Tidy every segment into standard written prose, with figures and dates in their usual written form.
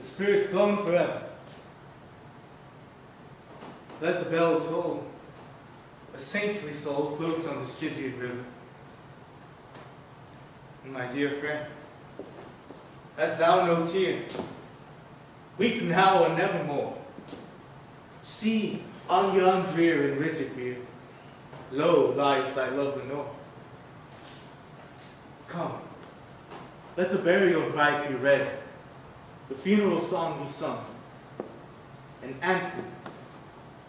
the spirit flown forever. Let the bell toll. A saintly soul floats on the Stygian river. And my dear friend, hast thou no tear? Weep now or nevermore. See, on yon drear and rigid bier, low lies thy love Lenore. Come, let the burial rite be read, the funeral song be sung, an anthem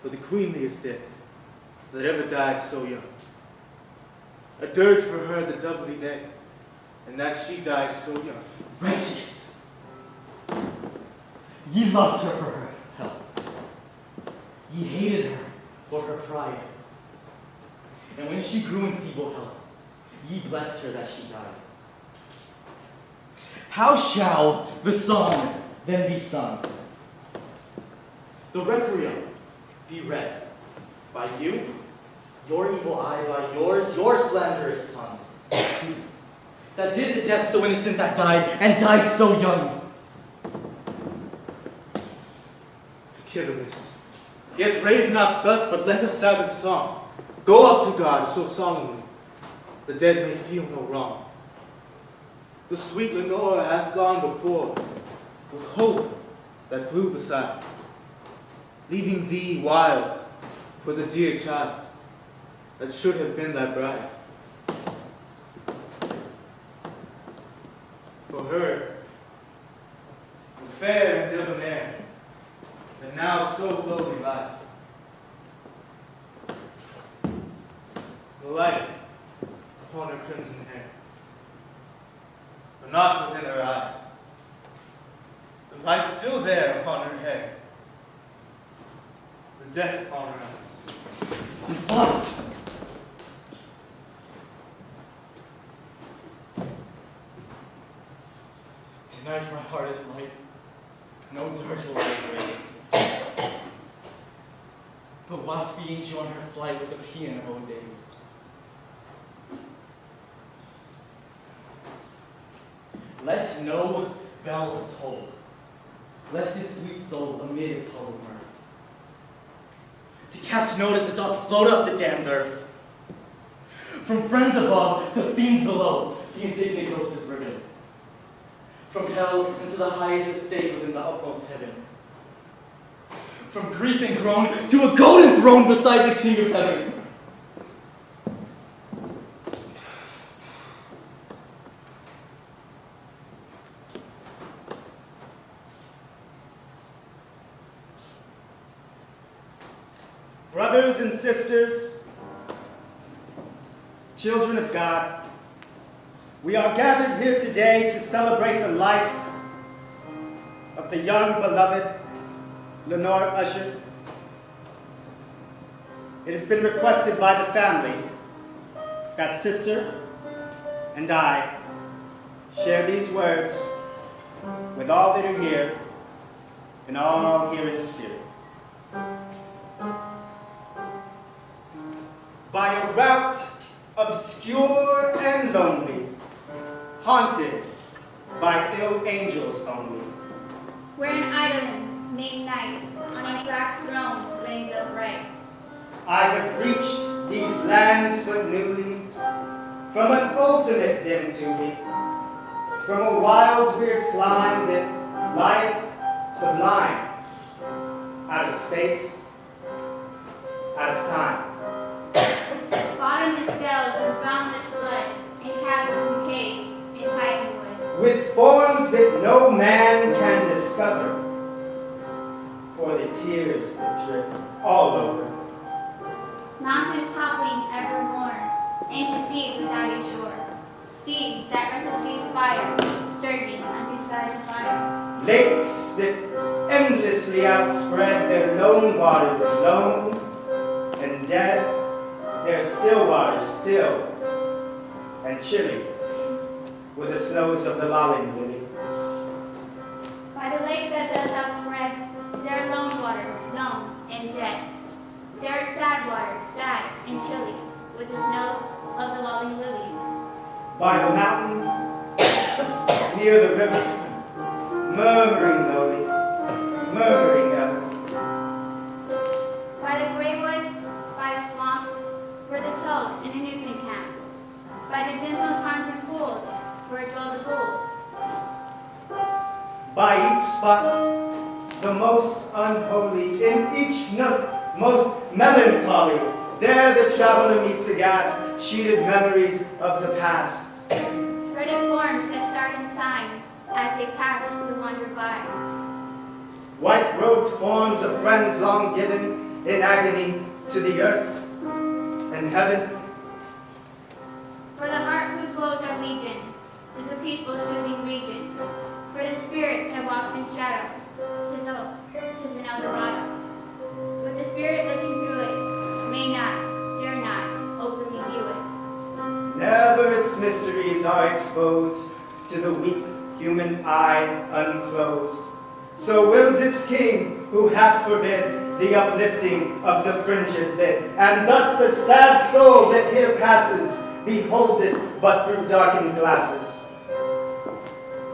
for the queenliest dead that ever died so young. A dirge for her the doubly dead, and that she died so young. Righteous! Ye loved her for her health. Ye hated her for her pride. And when she grew in feeble health, ye blessed her that she died. How shall the song then be sung? The requiem be read by you, your evil eye by yours, your slanderous tongue. That did the death so innocent that died, and died so young. Forgive us. Yet rave not thus, but let a Sabbath song go up to God so solemnly, the dead may feel no wrong. The sweet Lenore hath gone before, with hope that flew beside, leaving thee wild for the dear child that should have been thy bride. For her, the fair and debonair, that now so lowly lies, the light upon her crimson hair, but not within her eyes, the light still there upon her head, the death upon her eyes. What? Tonight my heart is light, no dirge will I raise, but waft the angel on her flight with a paean of old days. Let no bell toll, lest its sweet soul amid its hollow mirth, to catch notice it doth float up the damned earth. From friends above to fiends below, the indignant ghost is riven. From hell into the highest estate within the utmost heaven. From grief and groan to a golden throne beside the King of heaven. Brothers and sisters, children of God, we are gathered here today to celebrate the life of the young beloved Lenore Usher. It has been requested by the family that sister and I share these words with all that are here and all here in spirit. By a route obscure and lonely, haunted by ill angels only, where an idolin named Night on a black throne reigns upright, I have reached these lands but newly, from an ultimate dim duty, from a wild weird clime that lieth sublime, out of space, out of time. Bottomless dells and boundless floods, and chasms and caves, and titan woods, With forms that no man can discover, for the tears that drip all over. mountains toppling evermore, into seas without a shore, seas that restlessly fire, surging unto skies of fire. Lakes that endlessly outspread their lone waters lone, and dead their still waters still, and chilly with the snows of the lolling lily. By the lakes that thus outspread, there are lone waters, lone and dead. There are sad waters, sad and chilly, with the snows of the lolling lily. By the mountains, near the river, murmuring lowly, murmuring ever. By the gray woods, by the swamp, where the toad and the newt camp. By the dismal tarns and pools, where dwell the ghouls. By each spot, the most unholy, in each nook, most melancholy, there the traveler meets the gas, sheeted memories of the past. Shredded forms that start in time, as they pass to wander by. White-robed forms of friends long given in agony to the earth and heaven. For the heart whose woes are legion, is a peaceful, soothing region. For the spirit that walks in shadow, 'tis an Eldorado. But the spirit looking through it may not, dare not, openly view it. Never its mysteries are exposed to the weak human eye unclosed. So wills its king, who hath forbid the uplifting of the fringed lid. And thus the sad soul that here passes beholds it but through darkened glasses.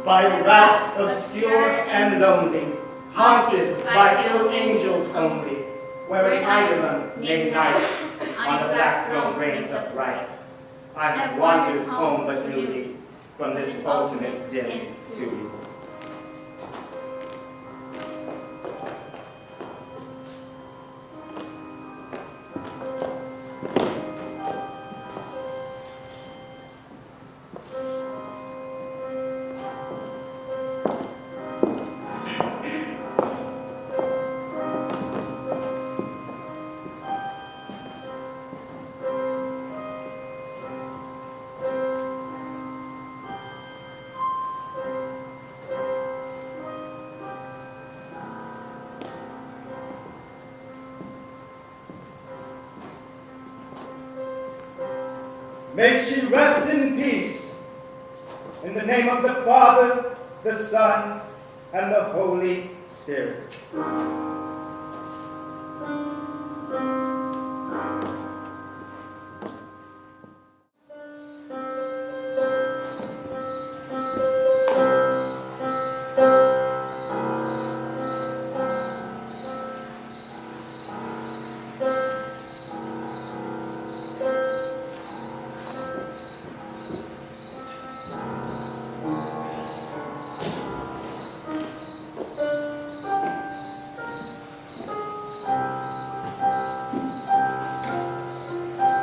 By a rat obscure and lonely, haunted by ill angels only, where an eidolon named Night on a black throne reigns upright. I have wandered home but newly from this ultimate dim to you. May she rest in peace, in the name of the Father, the Son, and the Holy Spirit.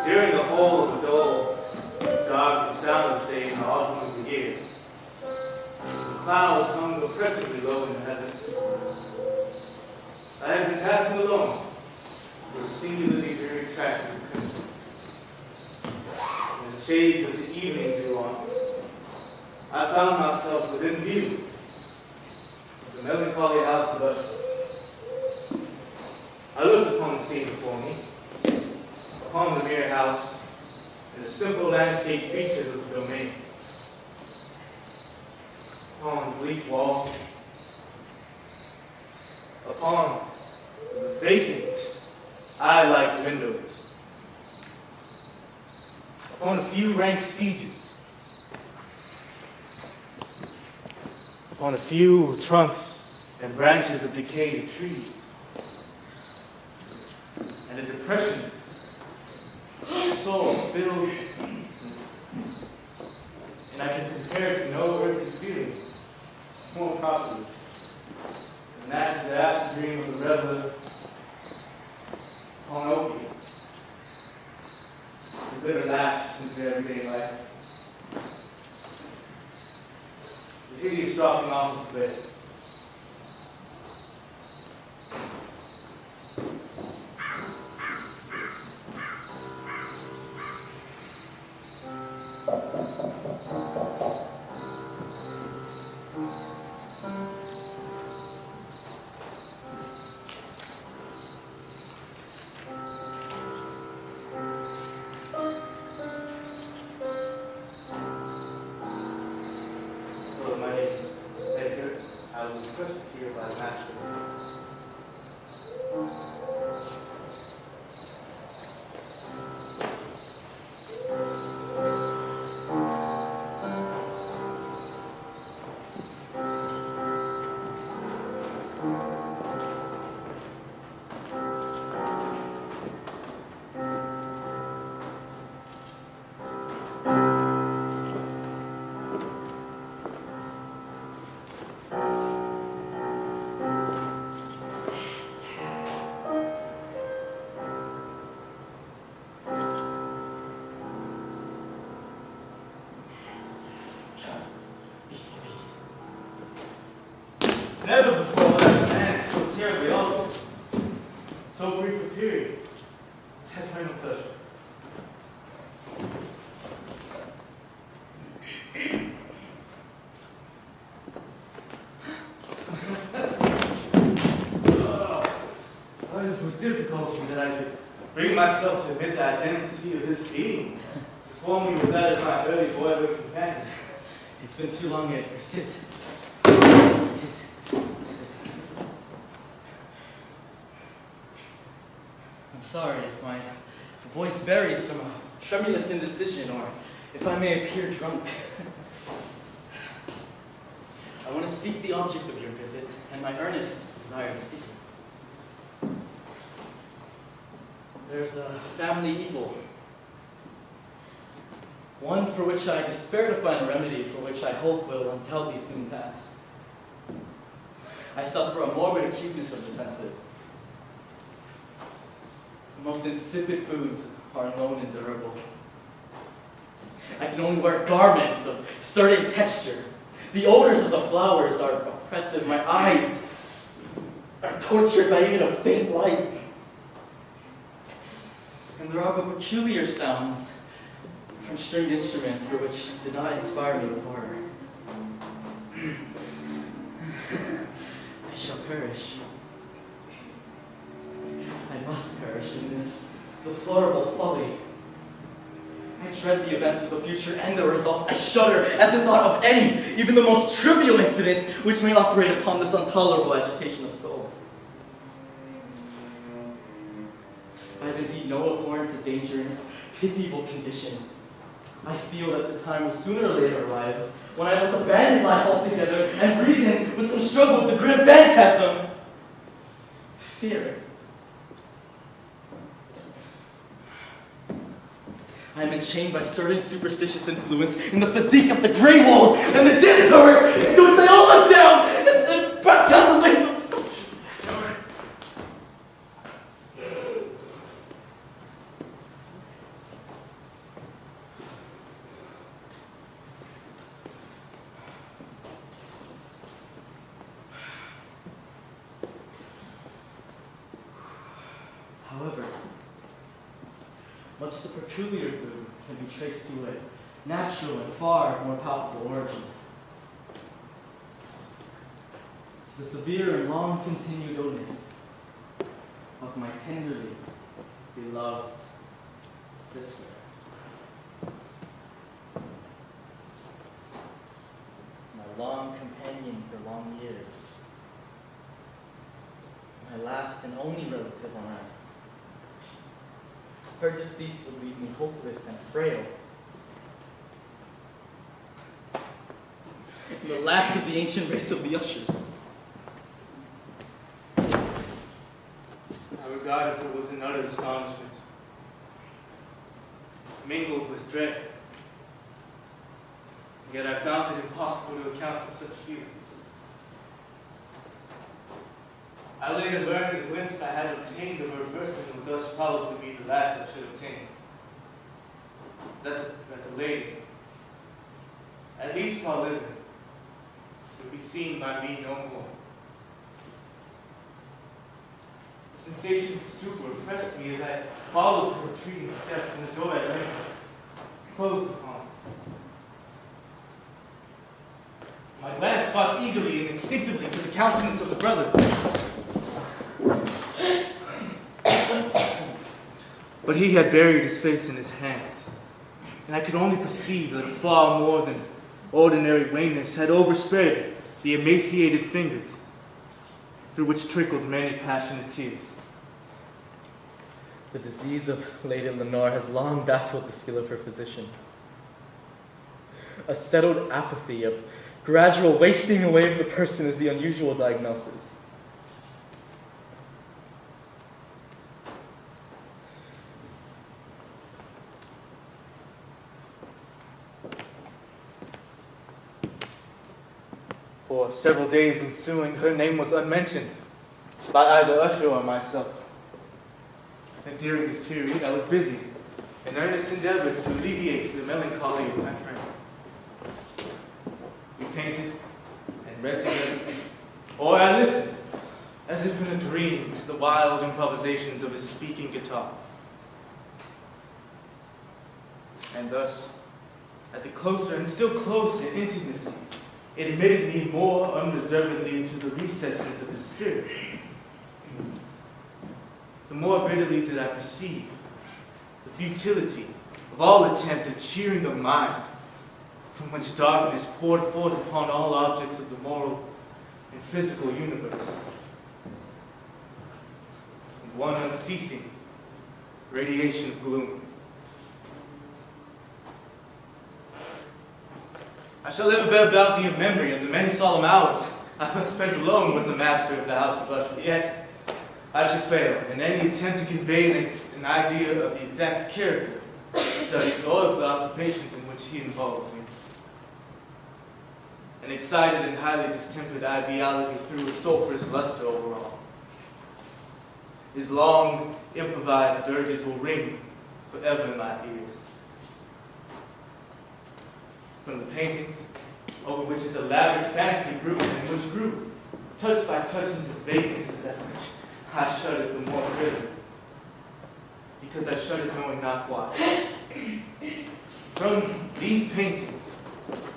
During the whole of the dull, dark and soundless day in the autumn of the year, the clouds hung oppressively low in the heaven. I had been passing along through a singularly dreary tract of the country. As the shades of the evening drew on, I found myself within view of the melancholy house of Usher. I looked upon the scene before me, upon the mere house, and the simple landscape features of the domain. Upon the bleak walls, upon the vacant, eye-like windows, upon a few rank sieges, upon a few trunks and branches of decayed trees, and a depression soul filled, and I can compare it to no earthly feeling more properly than that to the after dream of the reveler upon opium, the bitter lapse into everyday life, the hideous dropping off of the bed. Hello, my name is Edgar. I was requested here by the master. with difficulty that I could bring myself to admit the identity of this being, before me with that of my early boyhood companion. It's been too long, Edgar. Sit. Sit. I'm sorry if my voice varies from a tremulous indecision, or if I may appear drunk. I want to speak the object of your visit and my earnest desire to see you. There's a family evil, one for which I despair to find a remedy, for which I hope will undoubtedly soon pass. I suffer a morbid acuteness of the senses. The most insipid foods are alone and durable. I can only wear garments of certain texture. The odors of the flowers are oppressive. My eyes are tortured by even a faint light. And there are but peculiar sounds from stringed instruments for which did not inspire me with horror. I shall perish. I must perish in this deplorable folly. I dread the events of the future and the results. I shudder at the thought of any, even the most trivial incident, which may operate upon this intolerable agitation of soul. I have indeed no abhorrence of danger in its pitiable condition. I feel that the time will sooner or later arrive when I must abandon life altogether and reason with some struggle with the grim phantasm. Fear. I am enchained by certain superstitious influence in the physique of the grey walls and the dim turrets into which they all look down as they back down the window. However, much the peculiar gloom can be traced to a natural and far more palpable origin. To the severe and long-continued illness of my tenderly beloved sister. My long companion for long years. My last and only relative on earth. Her decease would leave me hopeless and frail. The last of the ancient race of the ushers. I regarded her with an utter astonishment, mingled with dread. Yet I found it impossible to account for such feelings. I later learned the glimpse I had obtained of her person would thus probably be the last I should obtain. That the lady, at least while living, would be seen by me no more. The sensation of stupor oppressed me as I followed her retreating steps, and the door at length closed upon me. My glance sought eagerly and instinctively to the countenance of the brother. But he had buried his face in his hands, and I could only perceive that far more than ordinary wanness had overspread the emaciated fingers, through which trickled many passionate tears. The disease of Lady Lenore has long baffled the skill of her physicians. A settled apathy, a gradual wasting away of the person is the unusual diagnosis. For several days ensuing, her name was unmentioned by either usher or myself. And during this period, I was busy in earnest endeavors to alleviate the melancholy of my friend. We painted and read together, or I listened, as if in a dream, to the wild improvisations of his speaking guitar. And thus, as a closer and still closer intimacy, it admitted me more unreservedly into the recesses of his spirit. the more bitterly did I perceive the futility of all attempt at cheering of mind, from which darkness poured forth upon all objects of the moral and physical universe. And one unceasing radiation of gloom. I shall ever bear about me a memory of the many solemn hours I have spent alone with the master of the house of usher. Yet I should fail in any attempt to convey an idea of the exact character, studies, or of the occupations in which he involved me. An excited and highly distempered ideology threw a sulphurous luster over all. His long, improvised dirges will ring forever in my ears. From the paintings, over which his elaborate fancy grew, and which grew, touch by touch, into vaguenesses at which I shuddered the more bitterly, because I shuddered knowing not why. From these paintings,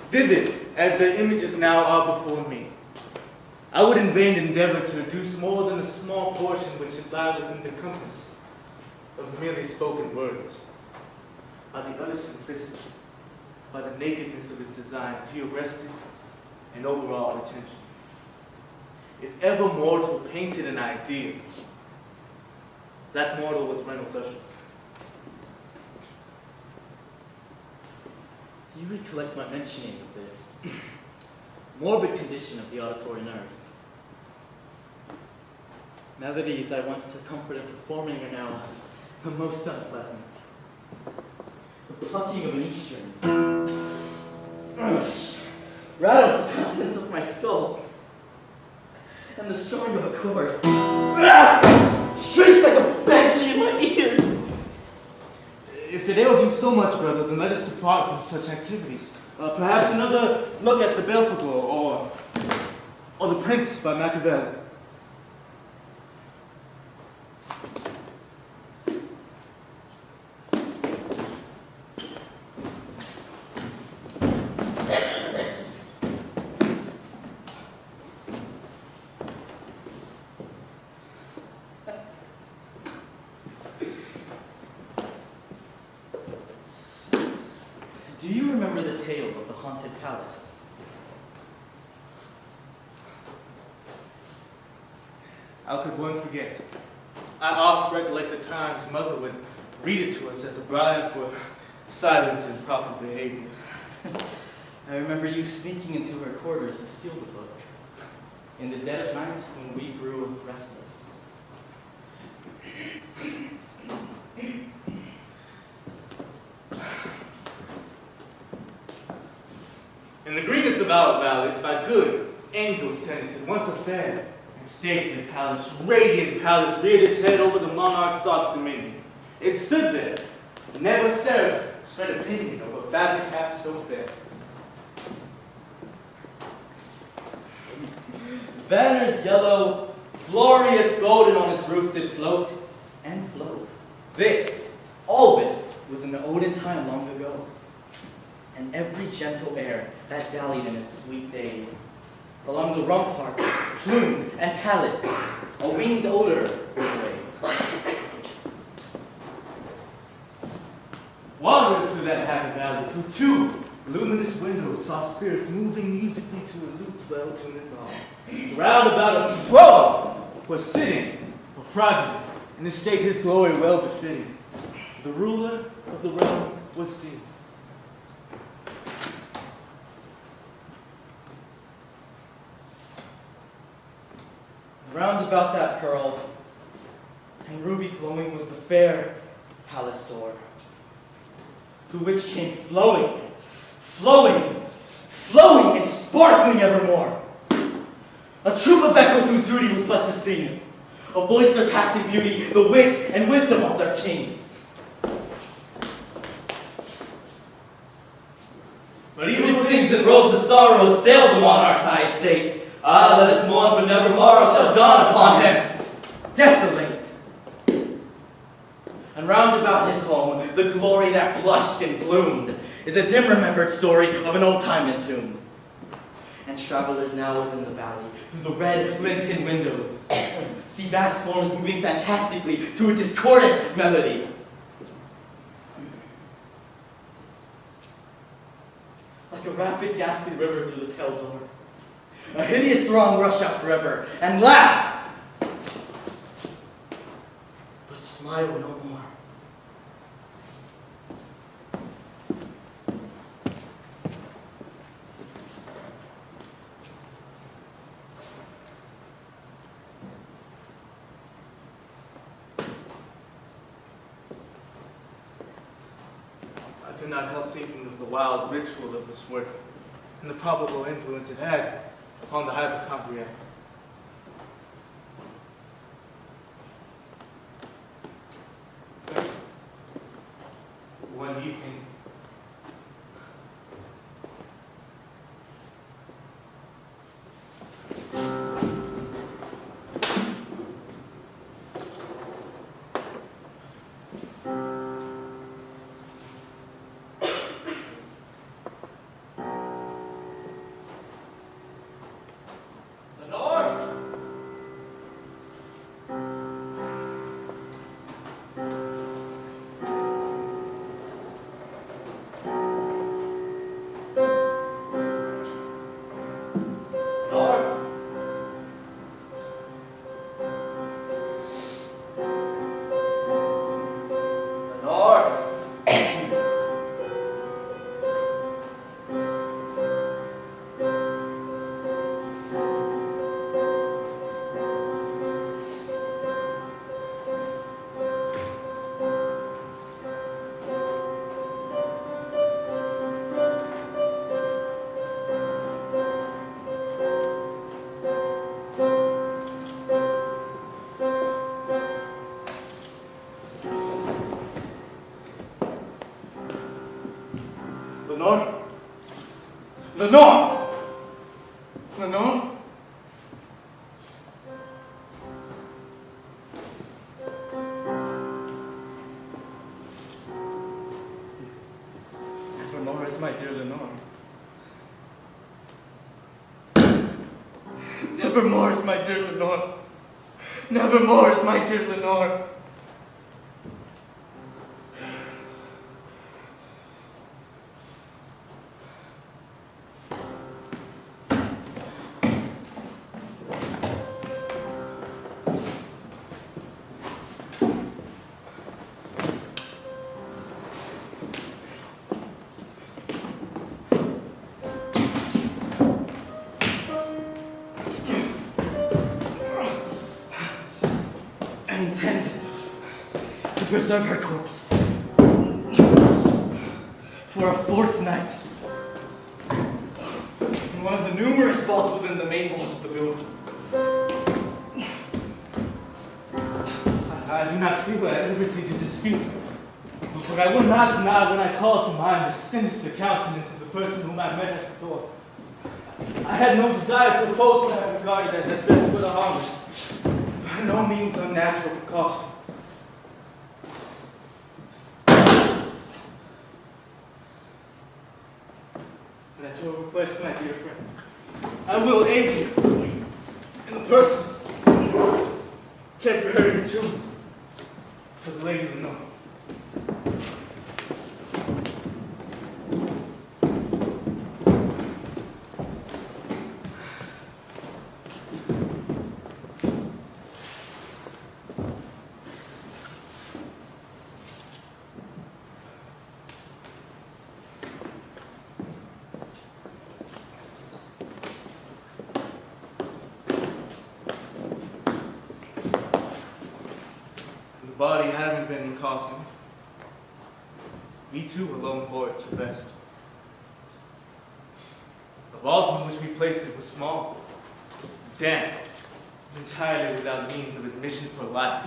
vivid as their images now are before me, I would in vain endeavor to reduce more than a small portion which should lie within the compass of merely spoken words. By the utter simplicity, by the nakedness of his designs, he arrested and overawed attention. If ever mortal painted an idea, that mortal was Reynolds Usher. Do you recollect my mentioning of this morbid condition of the auditory nerve? Melodies I once took comfort in performing are now most unpleasant. The plucking of an E string rattles the contents of my skull, and the strumming of a chord shrieks like a banshee in my ears. If it ails you so much, brother, then let us depart from such activities. Perhaps another look at the Belphegor or the Prince by Machiavelli. Do you remember the tale of the haunted palace? How could one forget? I oft recollect the times mother would read it to us as a bribe for silence and proper behavior. I remember you sneaking into her quarters to steal the book in the dead of night when we grew restless. In the greenest of our valleys, by good angels tenanted, once a fair and stately palace, radiant palace, reared its head over the monarch's thoughts dominion. It stood there, never seraph spread opinion over fabric half so fair. Banners yellow, glorious golden on its roof did float and flow. All this, was in the olden time long ago. And every gentle air that dallied in its sweet day, along the rampart, plumed and pallid, a winged odor away. Wanderers through that happy valley, through two luminous windows, saw spirits moving musically to a lute's well-tuned ball. Round about a throne was sitting, a fraudulent, in a state his glory well befitting. The ruler of the realm was seen. Round about that pearl, and ruby glowing was the fair palace door, to which came flowing, and sparkling evermore, a troop of echoes whose duty was but to sing, a voice surpassing beauty, the wit and wisdom of their king. But evil things in robes of sorrow assailed the monarch's high estate. Ah, let us mourn, for never morrow shall dawn upon him, desolate. And round about his home, the glory that blushed and bloomed is a dim-remembered story of an old time entombed. And travelers now within the valley, through the red linten windows, see vast forms moving fantastically to a discordant melody. Like a rapid, ghastly river through the pale door, a hideous throng rush out forever and laugh, but smile no more. I could not help thinking of the wild ritual of this work and the probable influence it had upon the hypochondriac. One evening, Lenore! Lenore? Nevermore is my dear Lenore. Nevermore is my dear Lenore. Nevermore is my dear Lenore. Intend to preserve her corpse for a fortnight in one of the numerous vaults within the main walls of the building. I do not feel at liberty to dispute, but I will not deny when I call to mind the sinister countenance of the person whom I met at the door. I had no desire to oppose what I regarded as at best but a harmless, by no means unnatural precaution. And at your request, my dear friend, I will aid you in the person, temporary tomb for the Lady Lenore. The body having been in coffin, we too alone bore it to rest. The vault in which we placed it was small, damp, entirely without means of admission for light.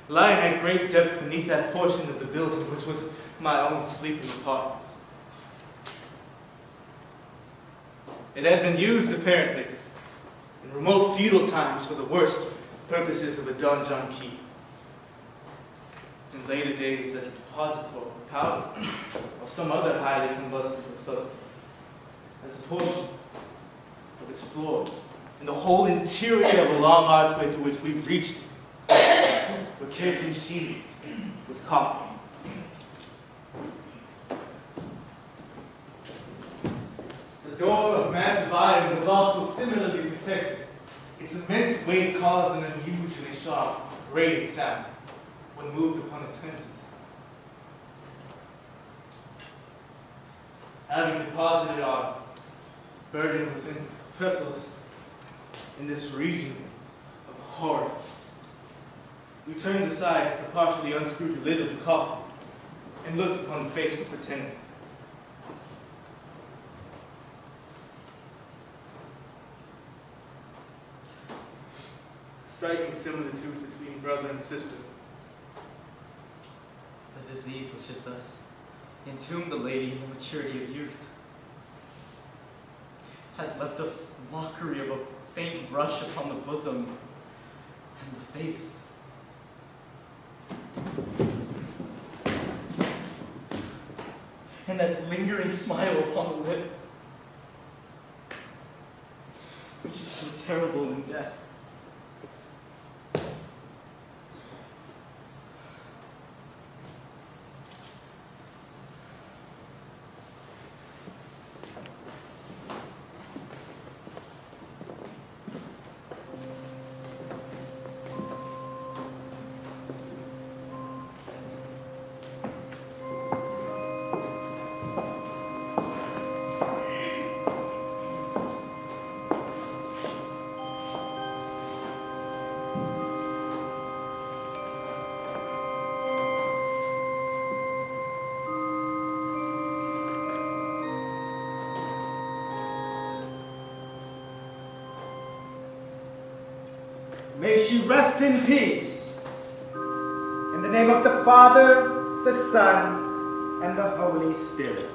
Lying at great depth beneath that portion of the building which was my own sleeping apartment. It had been used, apparently, in remote feudal times for the worst purposes of a donjon keep. In later days as a depository of powder or some other highly combustible substance, as a portion of its floor and the whole interior of a long archway to which we reached were carefully sheathed with copper. The door of massive iron was also similarly protected. Its immense weight caused an unusually sharp, grating sound when moved upon its hinges. Having deposited our burden within trestles in this region of horror, we turned aside to partially unscrew the lid of the coffin and looked upon the face of the tenant. Striking similitude between brother and sister. The disease which is thus entombed the lady in the maturity of youth has left a mockery of a faint brush upon the bosom and the face. And that lingering smile upon the lip, which is so terrible in death. May she rest in peace. In the name of the Father, the Son, and the Holy Spirit.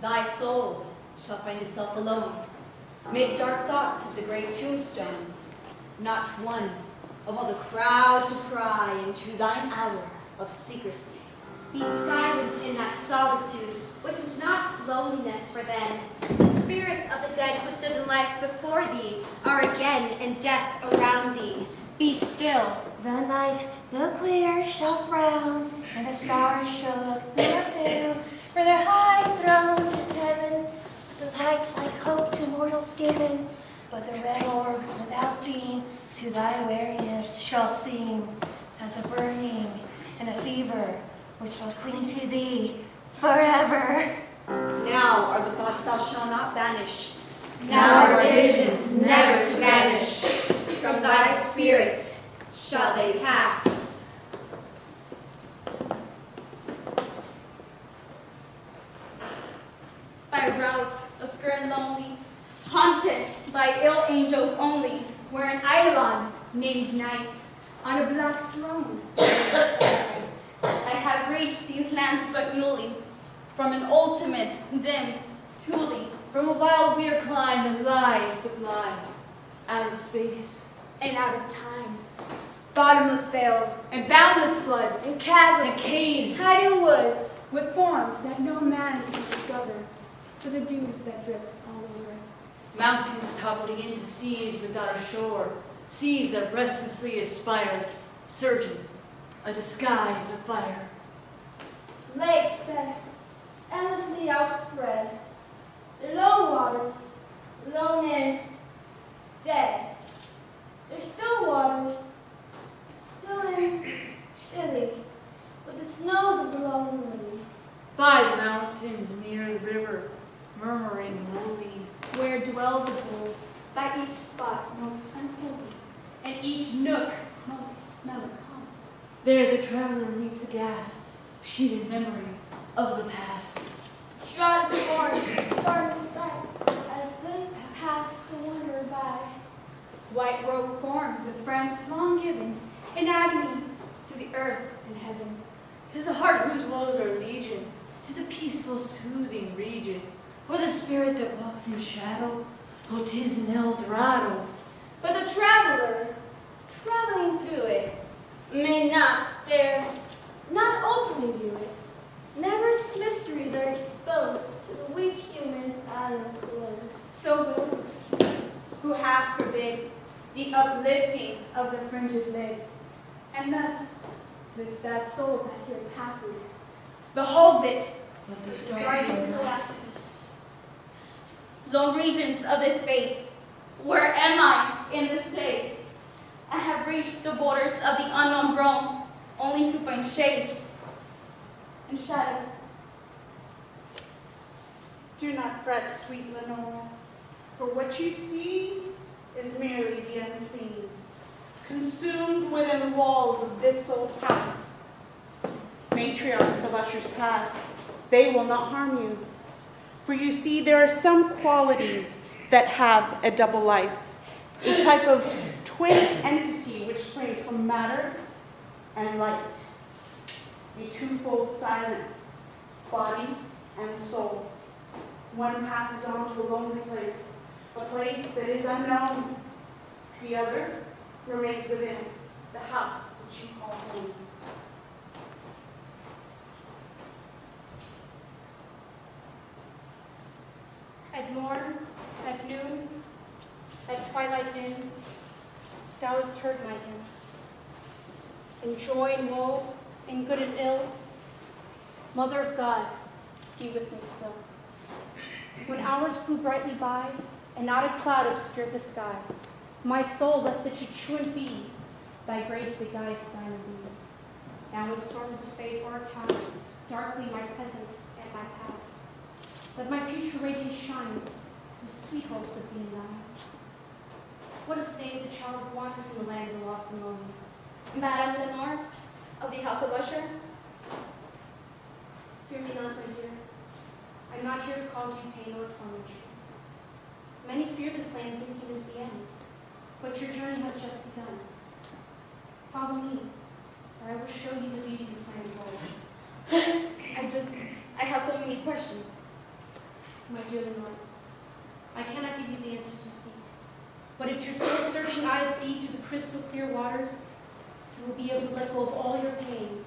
Thy soul shall find itself alone, mid dark thoughts of the great tombstone, not one of all the crowd to pry into thine hour of secrecy. Be silent in that solitude, which is not loneliness for them. The spirits of the dead who stood in life before thee are again in death around thee. Be still. The night, the clear, shall frown, and the stars shall look not down. For their high thrones in heaven, the lights like hope to mortals given, but the red orbs without beam to thy weariness shall seem as a burning and a fever which will cling to thee forever. Now are the thoughts thou shalt not banish. Now are visions never to vanish. From thy spirit shall they pass. By route obscure and lonely, haunted by ill angels only, Where an Eidolon named Night on a black throne. I have reached these lands but newly, from an ultimate dim Thule, From a wild weird climb that lies sublime, out of space And out of time. Bottomless vales and boundless floods. and chasms and caves. Hide in woods. with forms that no man can discover, for the dews that drip all over. Mountains toppling into seas without a shore, seas that restlessly aspire, surging a disguise of fire. Lakes that endlessly outspread, lone waters, lone and dead. They're still waters, still and chilly, with the snows of the lonely. By the mountains near the river, murmuring lowly, Where dwell the bulls, by each spot most unholy, and each nook most melancholy. there the traveler meets aghast, sheeted memories of the past. Shrouded forms, starry sight, as they pass the wanderer by. White robed forms of friends long given, in agony to the earth and heaven. 'Tis a heart whose woes are legion, 'tis a peaceful, soothing region, where the spirit that walks in shadow, oh, 'tis an El Dorado. But the traveler, traveling through it, may not dare, not openly view it. Never its mysteries are exposed to the weak human onlookers. So wills the king, who hath forbid the uplifting of the fringed lid. And thus, this sad soul that here passes, beholds it, But the Right in dark the glasses. Lone regions of this fate, where am I in this state? I have reached the borders of the unknown realm, only to find shade and shadow. Do not fret, sweet Lenore, for what you see is merely the unseen, consumed within the walls of this old house. Matriarchs of ushers past, they will not harm you, for you see there are some qualities that have a double life, a type of twin entity which springs from matter and light, a twofold silence, body and soul. One passes on to a lonely place, a place that is unknown. The other remains within the house which you call home. at morn, at noon, at twilight dim, thou hast heard my hymn. In joy and woe, in good and ill, Mother of God, be with me still. When hours flew brightly by, and not a cloud obscured the sky, my soul, lest it should truant be, thy grace that guides thine being. Now when storms of fate o'ercast, darkly my present and my past, let my future radiance shine, with sweet hopes of being thine. What is the name of the child who wanders in the land of the lost and lonely? Madame Lenore of the House of Usher, Fear me not, my dear. I am not here to cause you pain or torment you. Many fear this land thinking is the end, but your journey has just begun. Follow me, or I will show you the beauty this land holds. I have so many questions. My dear Lenore, I cannot give you the answers you seek, but if your soul-searching eyes see through the crystal clear waters, you will be able to let go of all your pain,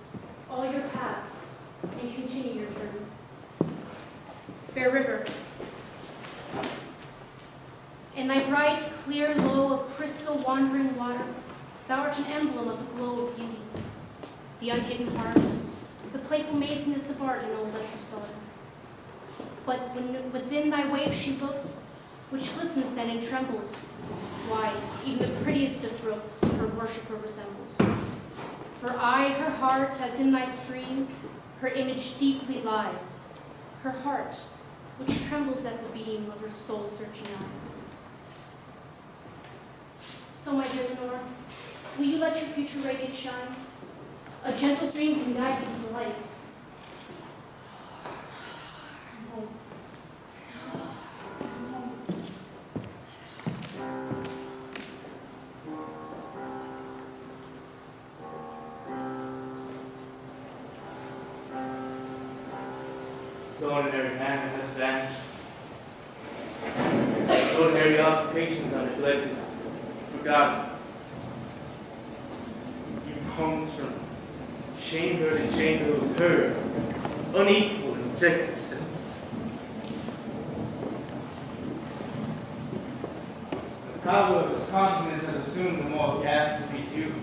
all your past, and continue your journey. Fair river, in thy bright, clear glow of crystal wandering water, thou art an emblem of the glow of beauty, the unhidden heart, the playful maziness of art in old Usher's daughter. But when within thy wave she looks, which glistens then and trembles, why, even the prettiest of brooks her worshipper resembles. For aye, her heart, as in thy stream, her image deeply lies, her heart, which trembles at the beam of her soul-searching eyes. So, my dear Lenore, will you let your future radiance shine? A gentle stream can guide you to the light. The ordinary man has vanished. The ordinary occupations are neglected, forgotten. He roams from chamber to chamber with her, unequal in objective sense. The power of his continent has assumed a more ghastly hue.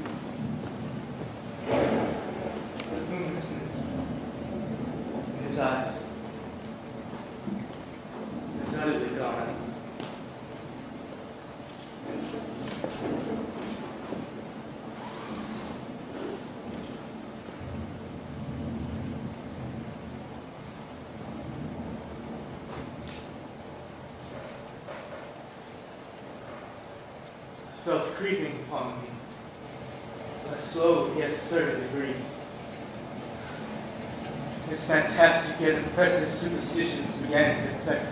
felt creeping upon me, a slow yet certain breeze. His fantastic yet impressive superstitions began to infect me.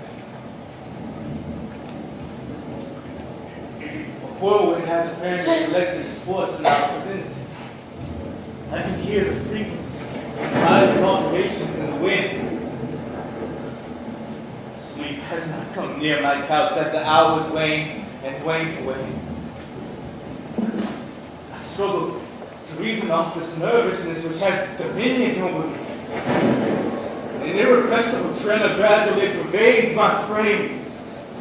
A whirlwind has apparently collected its force in our vicinity. I can hear the frequent, violent alterations in the wind. Sleep has not come near my couch as the hours wane and wane away. I struggle to reason off this nervousness which has dominion over me. An irrepressible tremor gradually pervades my frame.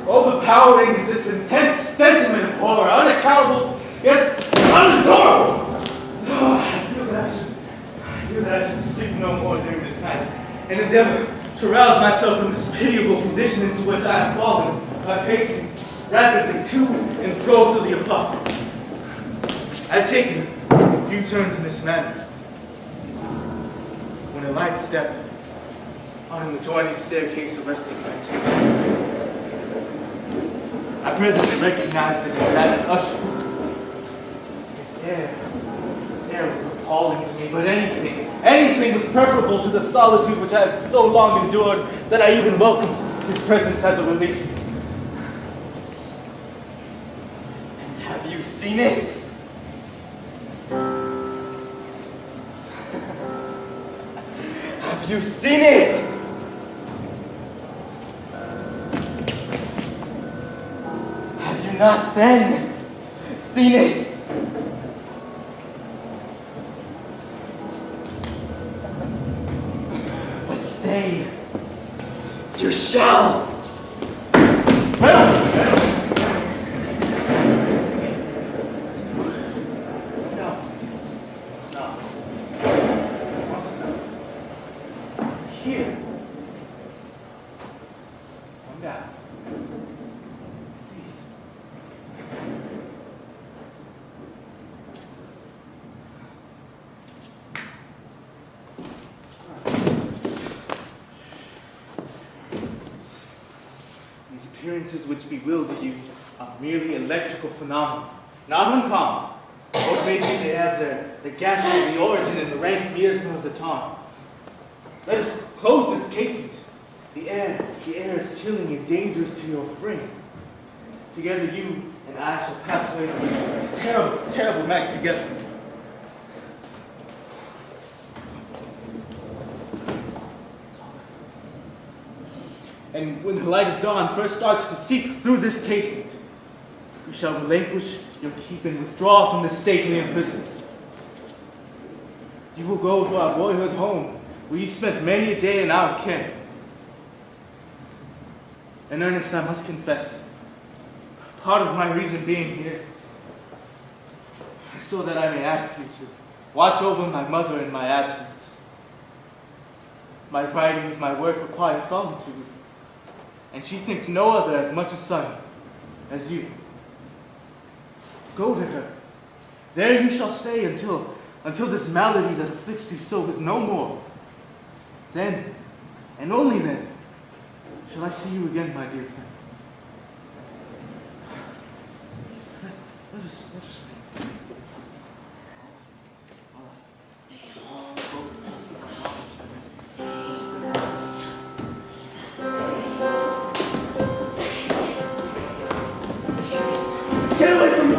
Overpowering is this intense sentiment of horror, unaccountable yet unendurable. I feel that I should sleep no more during this night, and endeavor to rouse myself from this pitiable condition into which I have fallen by pacing rapidly to and fro through the apartment. I had taken a few turns in this manner when a light step on an adjoining staircase arrested my attention. I presently recognized that it was that of Usher. His air was appalling to me, but anything was preferable to the solitude which I had so long endured that I even welcomed his presence as a relief. And have you seen it? Have you seen it? Have you not then seen it? But stay. You shall. Here. Come down. Please. These appearances which bewilder you are merely electrical phenomena, not uncommon. Or maybe they have the ghastly origin in the rank miasma of the time. Let us close this casement. The air is chilling and dangerous to your frame. Together you and I shall pass away this terrible, terrible night together. And when the light of dawn first starts to seep through this casement, you shall relinquish your keep and withdraw from this stately imprisonment. You will go to our boyhood home, where you spent many a day in our ken. And Ernest, I must confess, part of my reason being here is so that I may ask you to watch over my mother in my absence. My writings, my work require solitude, and she thinks no other as much a son as you. Go to her. There you shall stay until this malady that afflicts you so is no more. Then, and only then, shall I see you again, my dear friend. Let us wait. Get away from me!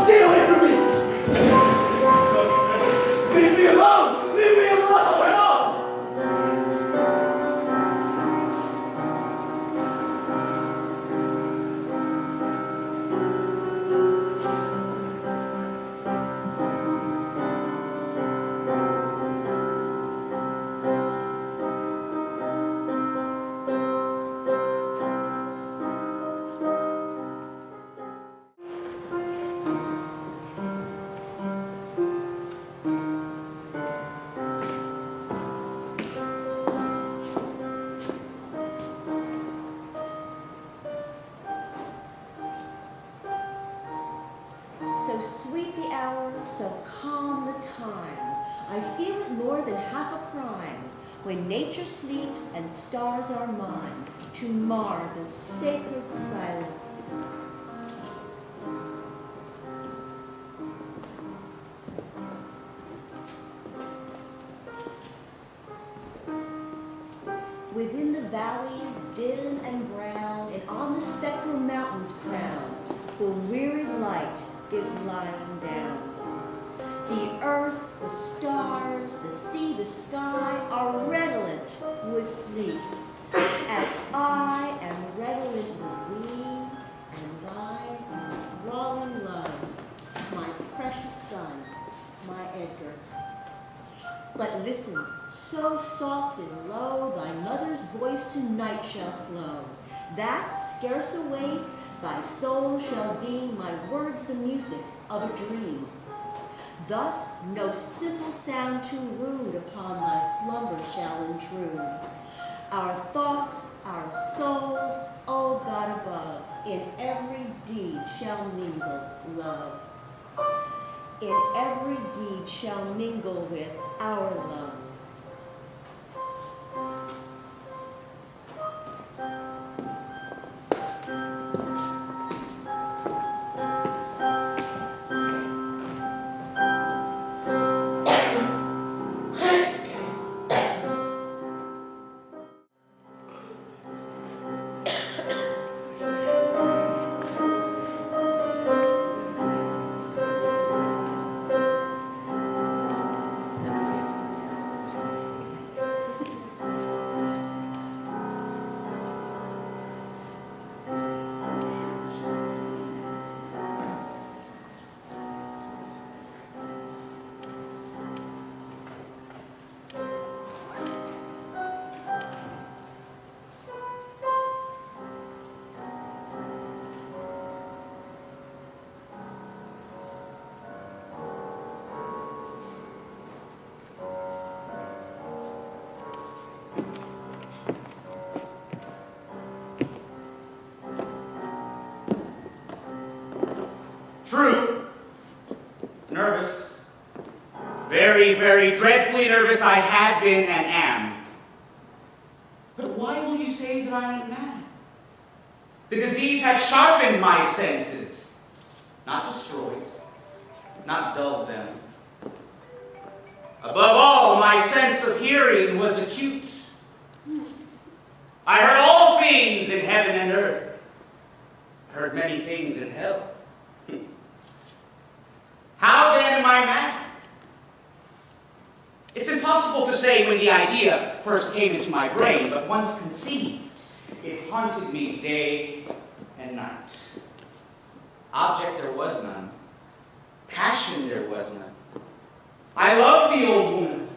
Stay away from me! Leave me alone! Leave me alone! So sweet the hour, so calm the time, I feel it more than half a crime, when nature sleeps and stars are mine, to mar the sacred silence. Within the valleys dim and brown, and on the spectral mountain's crown, the wearied light is lying down. The earth, the stars, the sea, the sky are redolent with sleep, as I am redolent with thee and thy enthralling love, my precious son, my Edgar. But listen, so soft and low, thy mother's voice tonight shall flow, that, scarce awake, thy soul shall deem my words the music of a dream. Thus no simple sound too rude upon thy slumber shall intrude. Our thoughts, our souls, O God above, in every deed shall mingle love. In every deed shall mingle with our love. True. Nervous. Very, very dreadfully nervous I had been and am. But why will you say that I am mad? The disease had sharpened my senses, not destroyed, not dulled them. Above all, my sense of hearing was acute. I heard all things in heaven and earth. I heard many things in hell. How then am I mad? It's impossible to say when the idea first came into my brain, but once conceived, it haunted me day and night. Object there was none. Passion there was none. I loved the old woman.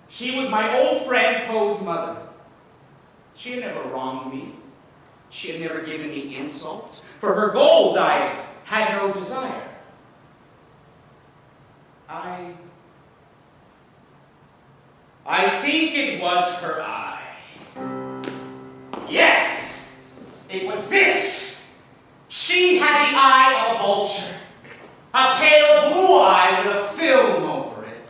She was my old friend Poe's mother. She had never wronged me. She had never given me insults. For her gold I had no desire. I think it was her eye. Yes, it was this. She had the eye of a vulture, a pale blue eye with a film over it.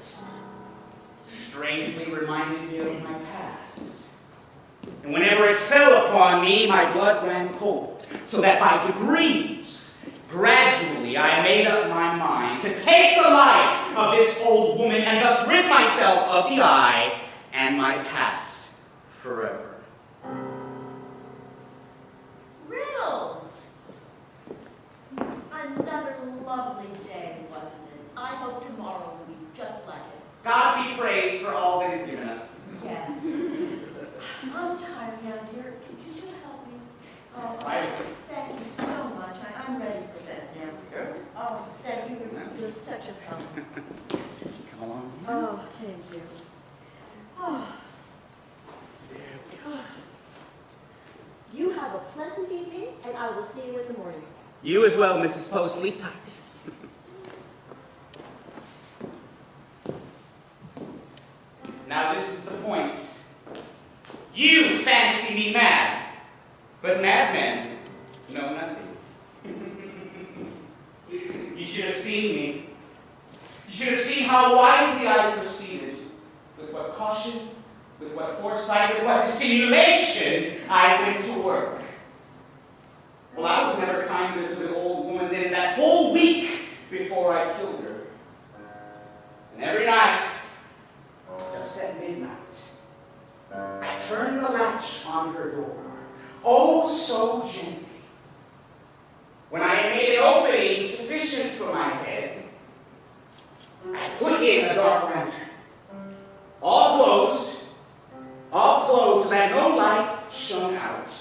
Strangely reminded me of my past. And whenever it fell upon me, my blood ran cold, so that by degrees, gradually, I made up my mind to take the life of this old woman and thus rid myself of the eye and my past forever. Riddles! Another lovely day, wasn't it? I hope tomorrow will be just like it. God be praised for all that He's given us. Yes. I'm tired now, dear. Could you help me? Oh, thank you so much. I'm ready for bed now. Good. Oh, thank you. You're such a help. Come along. Oh, thank you. Oh. You have a pleasant evening, and I will see you in the morning. You as well, Mrs. Poe. Sleep tight. Now this is the point. You fancy me mad, but madmen know nothing. You should have seen me. You should have seen how wisely I proceeded, with what caution, with what foresight, with what dissimulation I went to work. Well, I was never kinder to the old woman than that whole week before I killed her. And every night, just at midnight, I turned the lamp upon her door, oh so gently. When I had made an opening sufficient for my head, I put in a dark lantern, all closed so that no light shone out.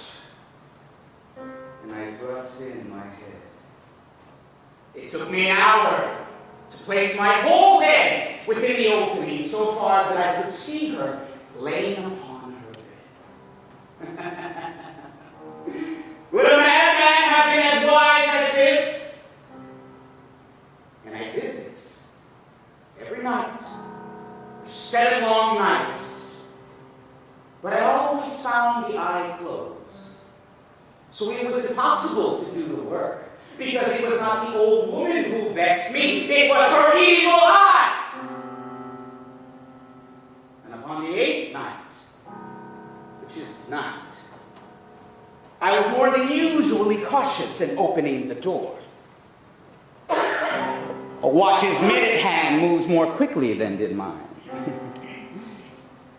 And I thrust in my head. It took me an hour to place my whole head within the opening so far that I could see her laying upon her bed. Would a madman have been as wise as this? And I did this every night for 7 long nights. But I always found the eye closed. So it was impossible to do the work, because it was not the old woman who vexed me, it was her evil eye. And upon the 8th night, which is tonight, I was more than usually cautious in opening the door. A watch's minute hand moves more quickly than did mine.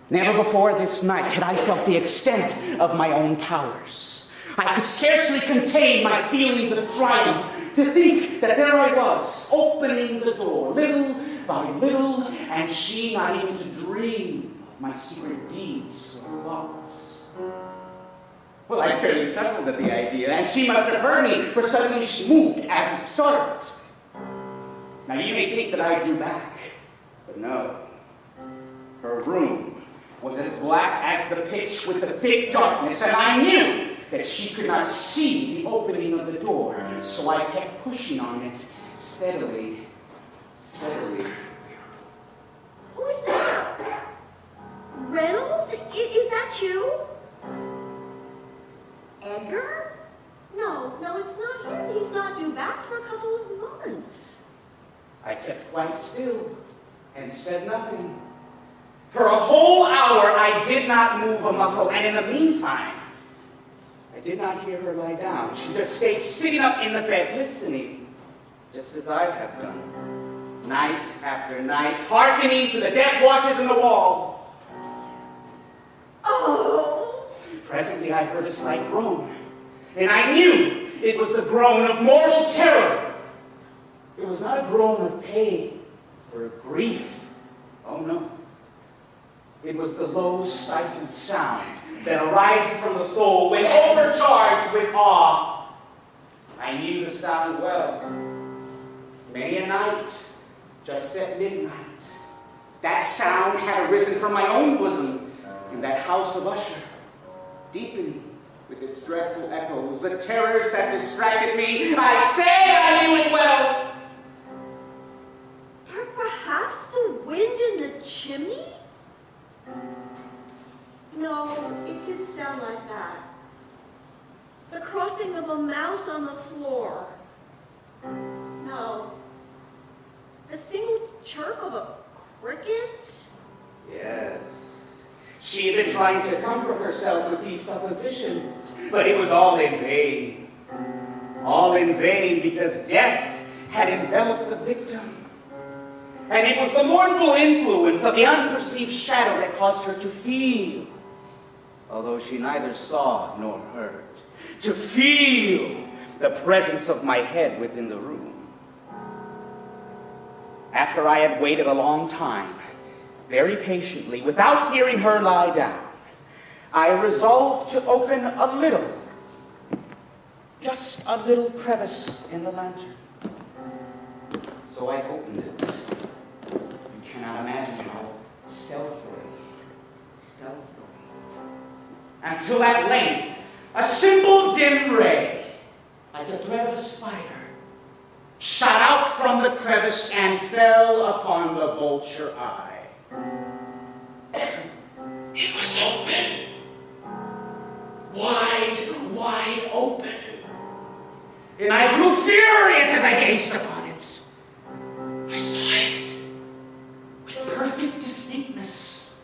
Never before this night had I felt the extent of my own powers. I could scarcely contain my feelings of triumph to think that there I was, opening the door little by little, and she not even to dream of my secret deeds or thoughts. Well, I fairly chuckled at the idea, and she must have heard me, for suddenly she moved as it started. Now you may think that I drew back, but no. Her room was as black as the pitch with the thick darkness, and I knew that she could not see the opening of the door, so I kept pushing on it steadily. Who's that? Reynolds? Is that you? Edgar? No, it's not him. He's not due back for a couple of months. I kept quite still and said nothing. For a whole hour I did not move a muscle, and in the meantime, I did not hear her lie down. She just stayed sitting up in the bed, listening, just as I have done, night after night, hearkening to the death watches in the wall. Oh! Presently I heard a slight groan, and I knew it was the groan of mortal terror. It was not a groan of pain or of grief. Oh no. It was the low, stifled sound that arises from the soul when overcharged with awe. I knew the sound well. Many a night, just at midnight, that sound had arisen from my own bosom in that house of Usher, deepening with its dreadful echoes, the terrors that distracted me. I say I knew it well. Perhaps the wind in the chimney? No, it didn't sound like that. The crossing of a mouse on the floor? No. The single chirp of a cricket? Yes. She had been trying to comfort herself with these suppositions, but it was all in vain. All in vain, because death had enveloped the victim. And it was the mournful influence of the unperceived shadow that caused her to feel, although she neither saw nor heard, to feel the presence of my head within the room. After I had waited a long time, very patiently, without hearing her lie down, I resolved to open a little, just a little crevice in the lantern. So I opened it. You cannot imagine how stealthily, until at length, a simple dim ray, like the thread of a spider, shot out from the crevice and fell upon the vulture eye. It was open. Wide open. And I grew furious as I gazed upon it. I saw it with perfect distinctness,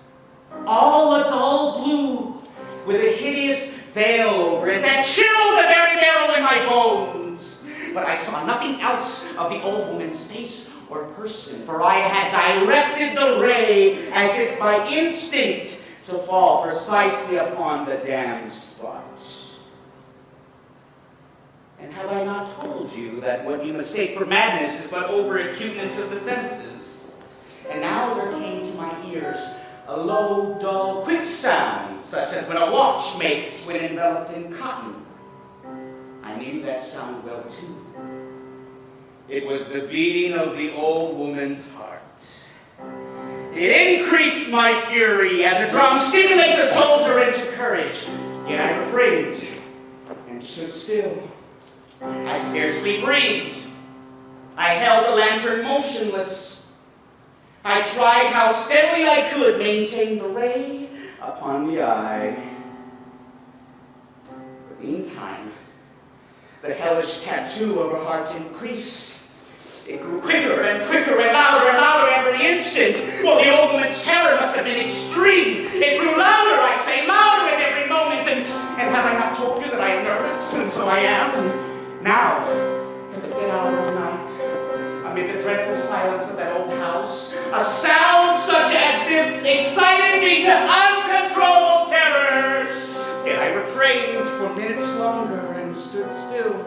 all a dull blue, with a hideous veil over it that chilled the very marrow in my bones. But I saw nothing else of the old woman's face or person, for I had directed the ray as if by instinct to fall precisely upon the damned spot. And have I not told you that what you mistake for madness is but over-acuteness of the senses? And now there came to my ears a low, dull, quick sound, such as when a watch makes when enveloped in cotton. I knew that sound well, too. It was the beating of the old woman's heart. It increased my fury as a drum stimulates a soldier into courage. Yet I refrained and stood still. I scarcely breathed. I held the lantern motionless. I tried how steadily I could maintain the ray upon the eye. But meantime, the hellish tattoo of her heart increased. It grew quicker and louder every instant. Well, the old woman's terror must have been extreme. It grew louder, I say, louder at every moment. And have I not told you that I am nervous? And so I am. And now, in the dead hour of night, amid the dreadful silence of that old house, a sound such as this excited me to uncontrollable terror. Yet I refrained for minutes longer and stood still.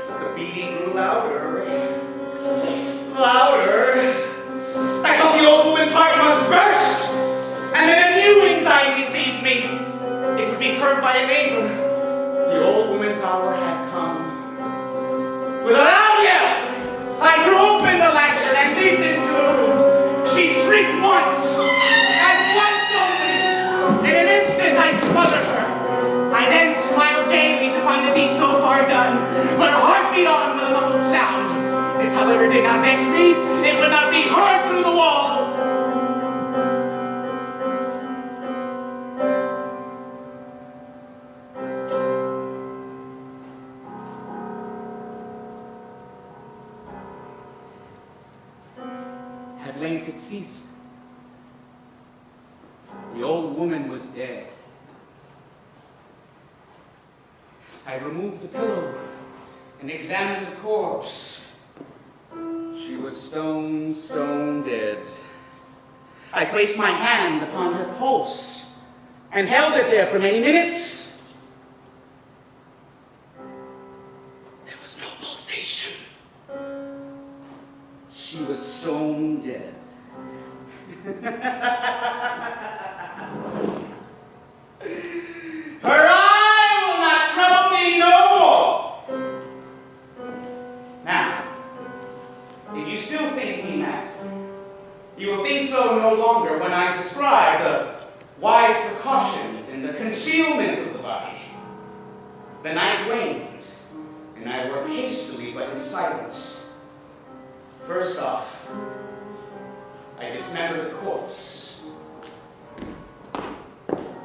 The beating grew louder. I thought the old woman's heart must burst, and then a new anxiety seized me. It would be heard by a neighbor. The old woman's hour had come. With a loud yell, I threw open the lantern and leaped into the room. She shrieked once, and once only. In an instant, I smothered her. I then smiled gaily to find the deed so far done. But her heart beat on with a muffled sound. This, however, did not vex me. It would not be heard through the wall. At length it ceased. The old woman was dead. I removed the pillow and examined the corpse. She was stone dead. I placed my hand upon her pulse and held it there for many minutes. There was no pulsation. She was stone dead. Her eye will not trouble me no more. Now, if you still think me mad, you will think so no longer when I describe the wise precautions in the concealment of the body. The night waned, and I worked hastily but in silence. First off, I dismembered the corpse.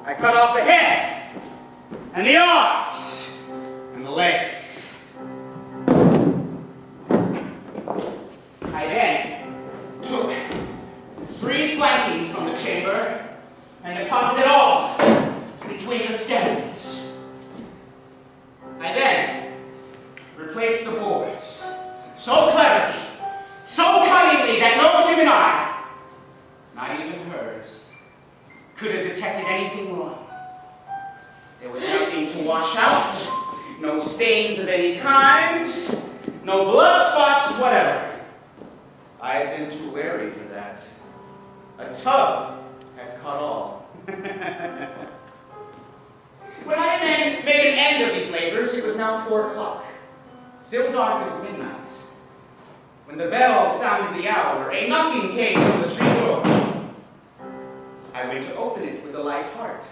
I cut off the head, and the arms, and the legs. I then took 3 plankings from the chamber and deposited all between the skeletons. I then replaced the boards so cleverly, so cunningly that no human eye, not even hers, could have detected anything wrong. There was nothing to wash out, no stains of any kind, no blood spots whatever. I had been too wary for that. A tub had caught all. When I then made an end of these labors, it was now 4 o'clock, still dark as midnight. When the bell sounded the hour, a knocking came from the street door. I went to open it with a light heart,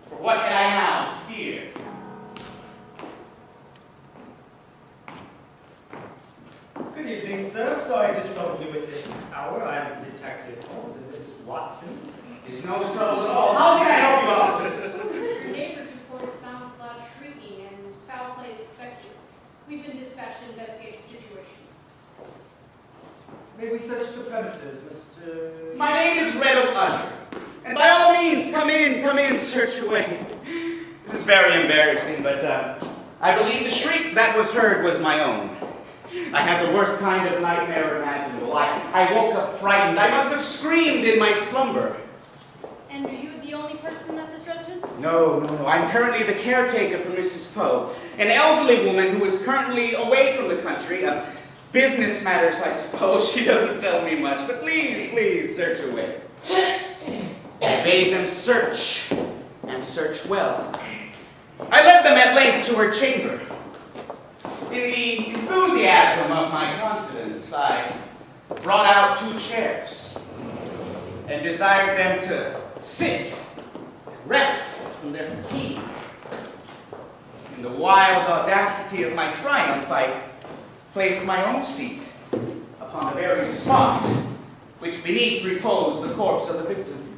for what had I now to fear? Good evening, sir. Sorry to trouble you at this hour. I'm Detective Holmes and Mrs. Watson. There's no trouble at all. How can I help you, officers? The neighbors report sounds of loud shrieking and foul play suspected. We've been dispatched to investigate the situation. May we search the premises, Mr. My name is Reynolds Usher, and by all means, come in, search away. This is very embarrassing, but I believe the shriek that was heard was my own. I had the worst kind of nightmare imaginable. I woke up frightened. I must have screamed in my slumber. And are you the only person at this residence? No. I'm currently the caretaker for Mrs. Poe, an elderly woman who is currently away from the country. Business matters, I suppose. She doesn't tell me much, but please, search away. I bade them search, and search well. I led them at length to her chamber. In the enthusiasm of my confidence, I brought out 2 chairs and desired them to sit and rest from their fatigue. In the wild audacity of my triumph, I placed my own seat upon the very spot which beneath reposed the corpse of the victim.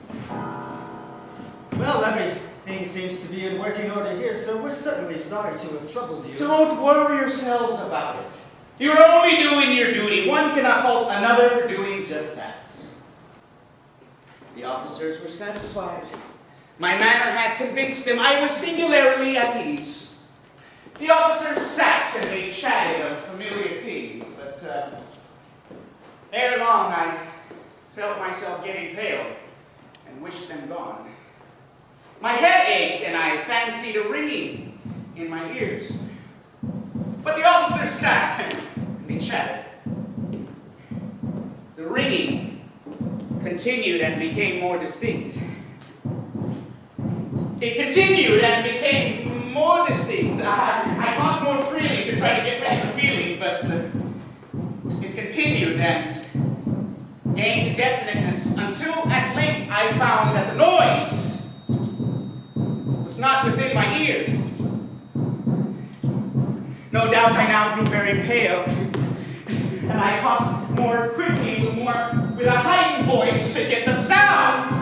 Well, everything seems to be in working order here, so we're certainly sorry to have troubled you. Don't worry yourselves about it. You're only doing your duty. One cannot fault another for doing just that. The officers were satisfied. My manner had convinced them I was singularly at ease. The officers sat and they chatted of familiar things, but ere long I felt myself getting pale and wished them gone. My head ached and I fancied a ringing in my ears. But the officers sat and they chatted. The ringing continued and became more distinct. It continued and became more distinct. I talked more freely to try to get rid of the feeling, but it continued and gained definiteness until at length I found that the noise was not within my ears. No doubt I now grew very pale, and I talked more quickly, with a heightened voice, but yet the sound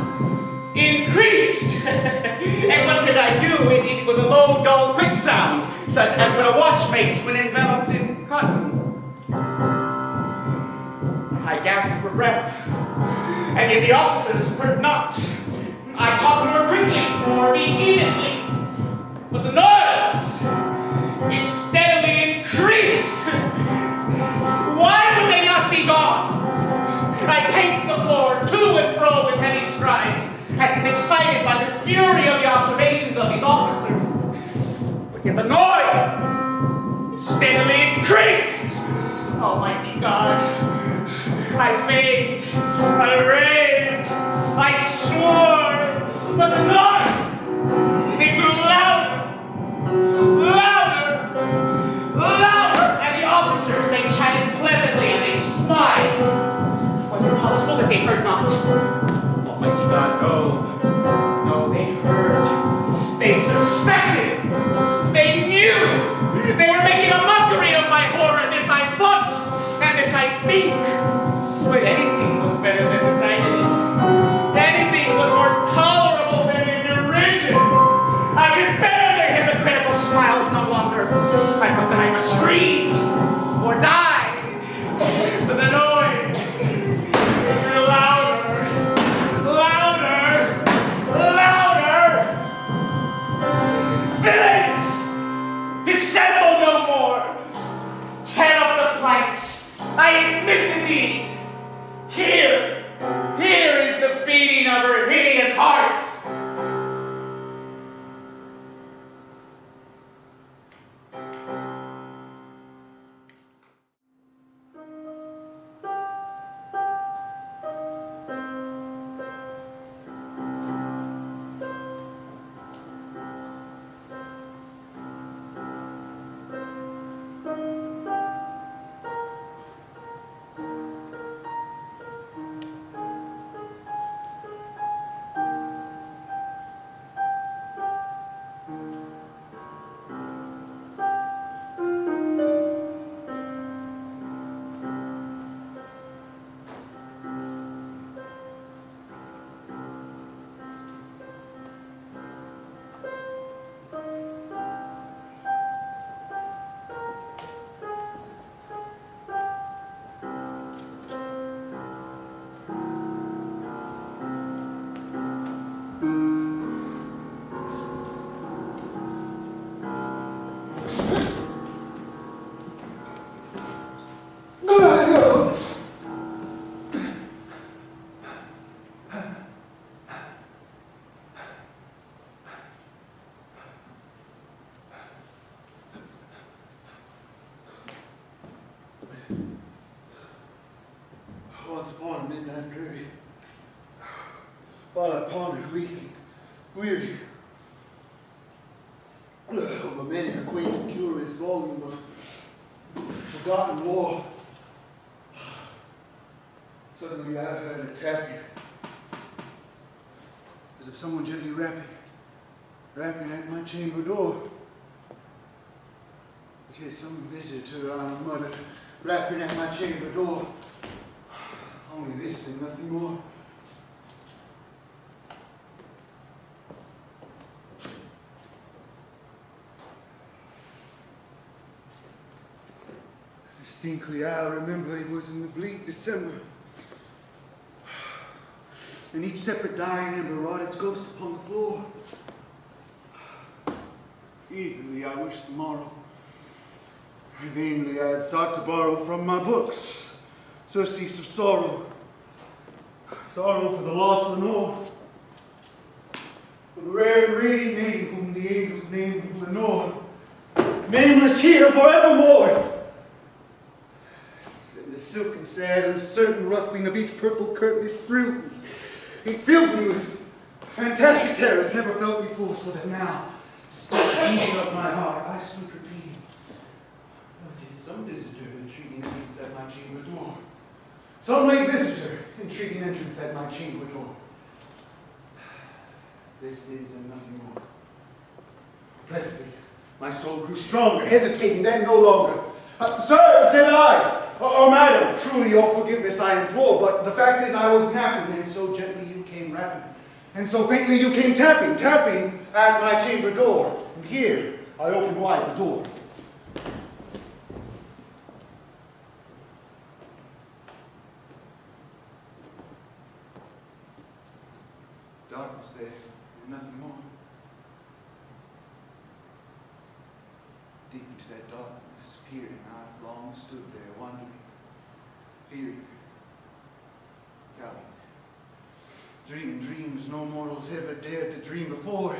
increased. And what could I do? It was a low, dull, quick sound, such as what a watch makes when enveloped in cotton. I gasped for breath, and yet the officers heard not. I talked more quickly, more vehemently, but the noise, it steadily increased. Why would they not be gone? I paced the floor to and fro with heavy strides, as if excited by the fury of the observations of these officers. But yet the noise steadily increased. Almighty God, I feigned, I raved, I swore, but the noise, it grew louder, and the officers, they chatted pleasantly and they smiled. Was it possible that they heard not? Almighty God, no, they heard. They suspected. They knew. They were making a mockery of my horror. This I thought, and this I think. But anything was better than this agony. Anything was more tolerable than an derision. I could bear their hypocritical smiles no longer. I felt that I must scream or die. But the noise grew louder. Villains! Dissemble no more! Tear up the planks! I admit the deed! Here is the beating of her hideous heart! midnight dreary. While I pondered, weak and weary, over many a quaint and curious volume of forgotten lore, suddenly I heard a tapping, as if someone gently rapping at my chamber door. Yes, some visitor, I muttered, rapping at my chamber door. Only this and nothing more. Distinctly, I remember it was in the bleak December, and each separate dying ember wrought its ghost upon the floor. Eagerly, I wished the morrow. Vainly, I had sought to borrow from my books surcease of sorrow, sorrow for the lost Lenore, for the rare and radiant maiden whom the angels named Lenore, nameless here forevermore. The silken, sad, uncertain rustling of each purple curtain it filled me with fantastic terrors never felt before, so that now, easing up my heart, I stood repeating, "It is some visitor entreating entrance at my chamber door. Some late visitor entreating entrance at my chamber door. This is and nothing more." Presently, my soul grew stronger, hesitating then no longer. "Sir," said I, "or madam, truly your forgiveness I implore, but the fact is I was napping, and so gently you came rapping, and so faintly you came tapping at my chamber door. And here I opened wide the door. Darkness there, and nothing more. Deep into that darkness, peering, I long stood there, wondering, fearing, doubting, dreaming dreams no mortals ever dared to dream before.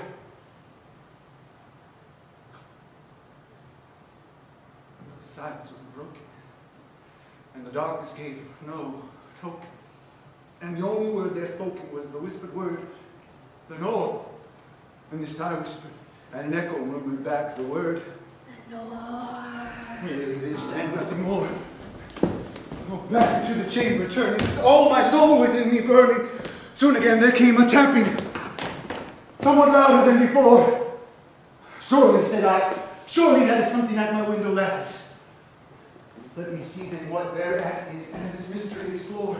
But the silence was broken, and the darkness gave no token, and the only word there spoken was the whispered word, "Lenore." And this I whispered, and an echo murmured back the word, "Lenore." Merely this and nothing more. Oh, back into the chamber turning, all my soul within me burning. Soon again there came a tapping, somewhat louder than before. "Surely," said I, "surely that is something at my window lattice. Let me see then what thereat is, and this mystery explore.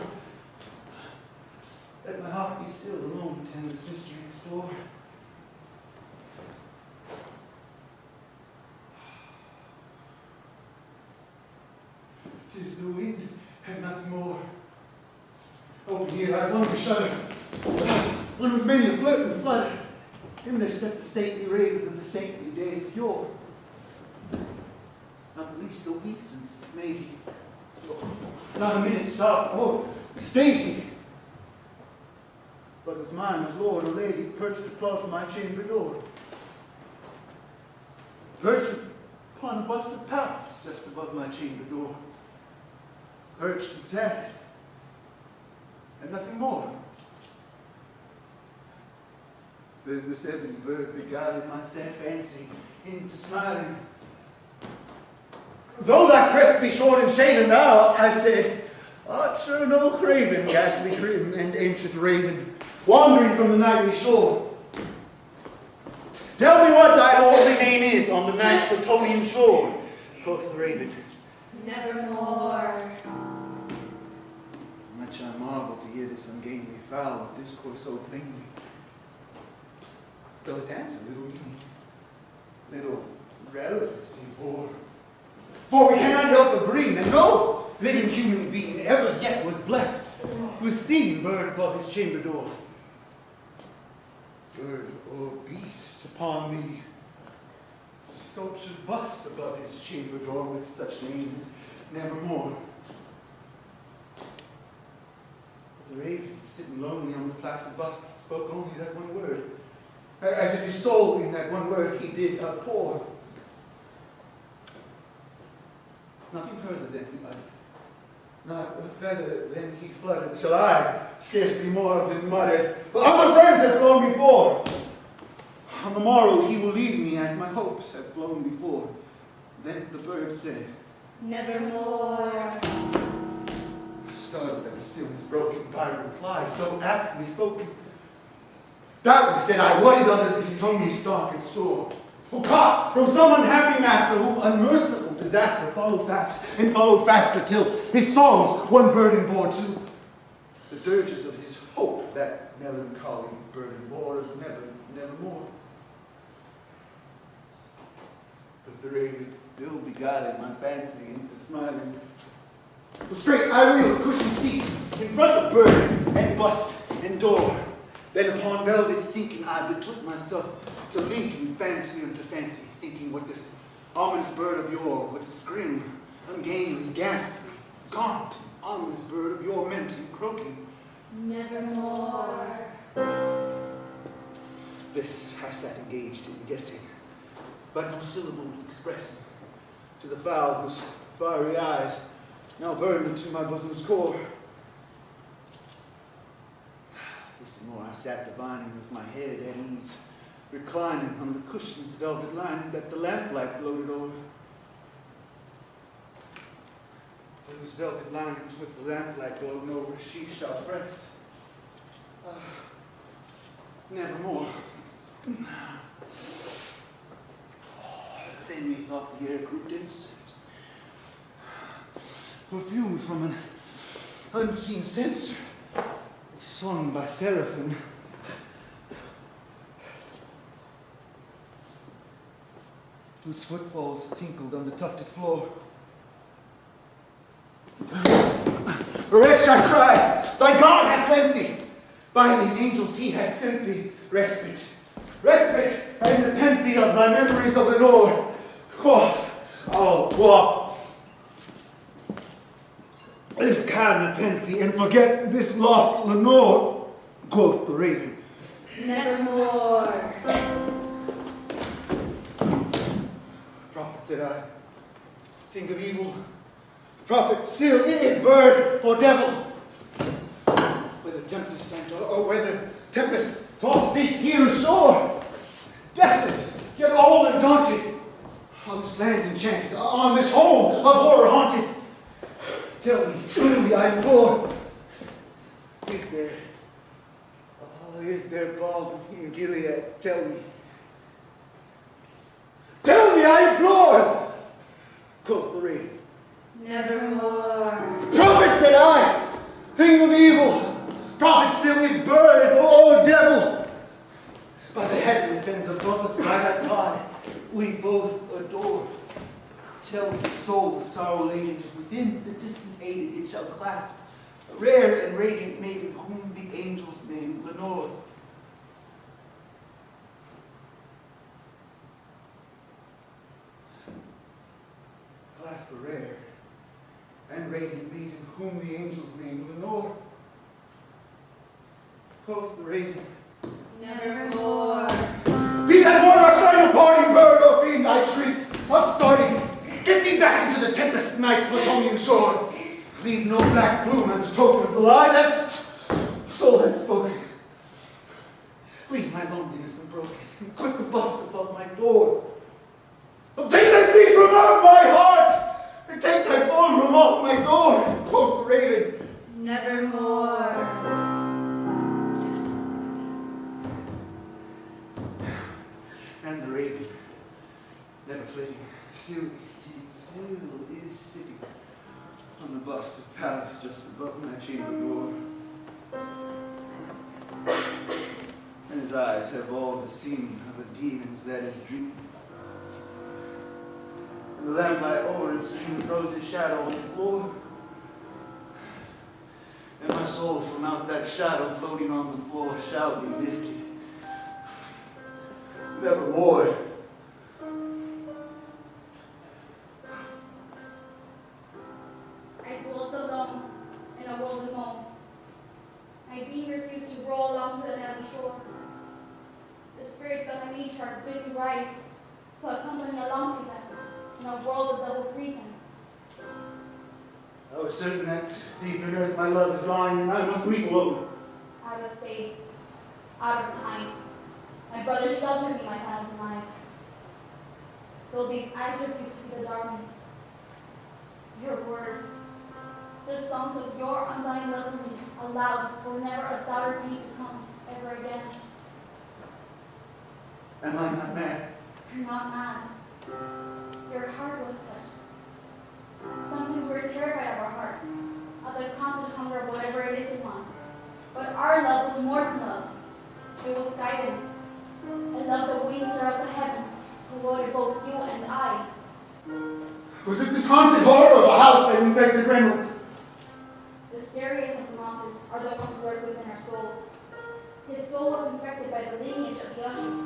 Let my heart be still alone, and this mystery explore." "'Tis the wind, and nothing more. Open here, I flung the shutter, when with many a flirt and flutter, in there stepped the stately raven of the saintly days of yore. Not the least obeisance made he, not a minute stopped, or stayed he, but with mine as lord or lady perched above my chamber door, perched upon a bust of Paris just above my chamber door, perched and sat, and nothing more. Then this ebony bird beguiled my sad fancy into smiling. "Though thy crest be short and shaven, thou," I said, "art sure no craven, ghastly grim and ancient raven, wandering from the nightly shore. Tell me what thy lordly name is on the night's Plutonian shore," quoth the raven. "Nevermore." Much I marvel to hear this ungainly fowl discourse so plainly, though his answer little meaning, little relevancy bore. For we cannot help agreeing that no living human being ever yet was blessed with seeing bird above his chamber door, bird or beast upon the sculptured bust above his chamber door with such names nevermore. The raven, sitting lonely on the placid bust, spoke only that one word, as if his soul in that one word he did outpour. Nothing further than he uttered. Not a feather then he fluttered, till I scarcely more than muttered, "But other friends have flown before. On the morrow he will leave me as my hopes have flown before." Then the bird said, Nevermore. Startled at the stillness broken by a reply so aptly spoken. Doubtless, said I, what did others this tonguey stalk and soar? Who caught from some unhappy master, who unmerciful disaster followed fast and followed faster, till his songs one burden bore to the dirges of his hope, that melancholy burden bore nevermore. But the raven still beguiled my fancy into smiling. But straight I wheeled a cushioned seat in front of bird and bust and door. Then upon velvet sinking I betook myself to linking fancy unto fancy, thinking what this ominous bird of yore, what this grim, ungainly, ghastly, gaunt, ominous bird of yore meant in croaking. Nevermore. This I sat engaged in guessing, but no syllable expressing, to the fowl whose fiery eyes now burned into my bosom's core. This and more I sat divining with my head at ease, reclining on the cushion's velvet lining that the lamplight floated over. Those velvet linings with the lamplight floating over, she shall press. Nevermore. Then methought the air grew denser, perfumed from an unseen censer, sung by seraphim. Whose footfalls tinkled on the tufted floor. Wretch, I cried, thy God hath lent thee. By these angels he hath sent thee respite. Respite, and repent thee of thy memories of the Lord. Quaff, oh, quaff. This can repent thee and forget this lost Lenore, quoth the raven. Nevermore. Prophet, said I, think of evil. Prophet, still it is bird or devil. Whether tempest sent or whether tempest tossed thee here ashore, desolate, yet all undaunted, on this land enchanted, on this home of horror haunted. Tell me, truly I implore, is there balm in Gilead? Tell me. Tell me, I implore, quoth the raven. Nevermore. Prophet, said I, thing of evil, prophet still is bird or devil. By the heavenly bends above us, by that God we both adore. Tell me, soul of sorrow laden, if within the distant aided it shall clasp a rare and radiant maiden whom the angels name Lenore. Clasp a rare and radiant maiden whom the angels name Lenore. Quoth the raven, Nevermore. be that one or sign of parting bird or fiend, I shrieked, upstarting, get thee back into the tempest night's Platonian shore. Leave no black plume as a token of the lie that soul had spoken. Leave my loneliness unbroken, and quit the bust above my door. Oh, take thy feet from out my heart, and take thy form from off my door, quoth the raven. Nevermore. And the raven, never flitting, still is sitting on the bust of Pallas just above my chamber door. And his eyes have all the seeming of a demon's that is dreaming. And the lamplight o'er and stream throws his shadow on the floor. And my soul from out that shadow floating on the floor shall be lifted. Nevermore. I dwelt alone in a world of moan. My being refused to roll along to the deadly shore. The spirits of my matriarchs bid me rise to accompany alongside them in a world of double pretense. Oh, Oh, certain that deep in earth my love is lying, and I must weep alone. Out of space, out of time, my brother sheltered me my final demise. Though these eyes refuse to be the darkness, your words, the songs of your undying love for me, aloud will never a doubter be to come ever again. Am I not mad? You're not mad. Your heart was touched. Sometimes we're terrified of our hearts, of the constant hunger of whatever it is it wants. But our love was more than love. It was guidance. A love that wings around the heavens, toward both you and I. Was it this haunted horror of a house that infected Reynolds? The scariest of the monsters are the ones lurk within our souls. His soul was infected by the lineage of the ushers,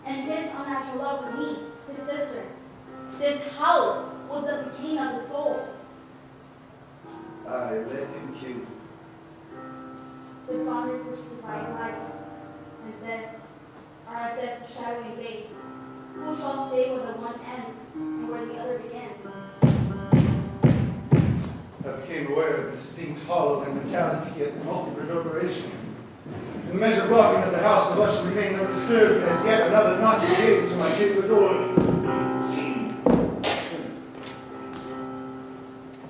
and his unnatural love for me, his sister. This house was the king of the soul. I let him kill you. The boundaries which divide life and death are at death's shadowy gate. Who shall stay where the one ends and where the other begins? I became aware of a distinct hollow and metallic yet muffled reverberation. The measured rocking of the house of usher remained undisturbed as yet another knock came to my chamber door.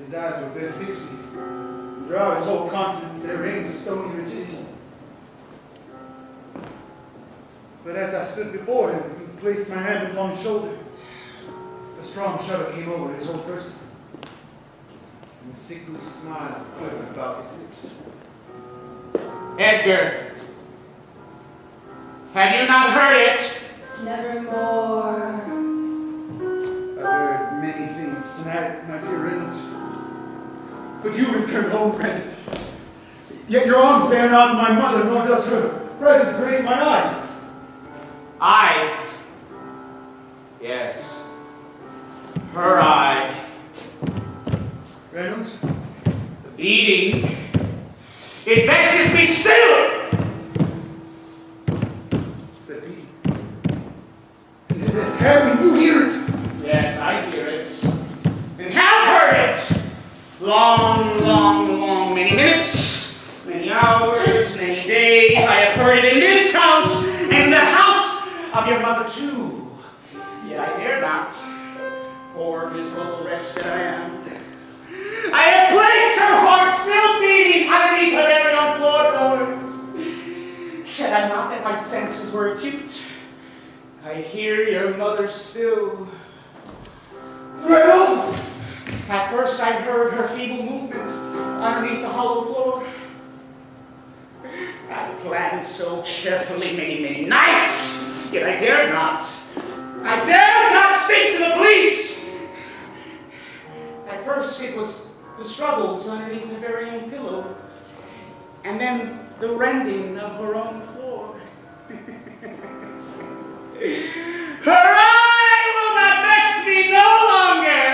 His eyes were very fixed. Throughout his whole countenance there reigned a stony rigidity. But as I stood before him and placed my hand upon his shoulder, a strong shudder came over his whole person, and a sickly smile quivered about his lips. Edgar, have you not heard it? Nevermore. I've heard many things tonight, my dear Reynolds. But you returned home, Brandon. Yet your arms bear not my mother, nor does her presence raise my eyes. Eyes? Yes. Her eye. Reynolds? The beating. It vexes me still! The beating. Haven't you hear it? Yes, I hear it. And have heard it! Long, long, long, many minutes, many hours, many days, I have heard it in this house, and in the house of your mother too. Yet I dare not, poor miserable wretch that I am. I have placed her heart still beating underneath her very own floorboards. Said I not that my senses were acute? I hear your mother still. Reynolds! At first I heard her feeble movements underneath the hollow floor. I planned so carefully many, many nights, yet I dared not. I dared not speak to the police. At first it was the struggles underneath her very own pillow, and then the rending of her own floor. Her eye will not vex me no longer.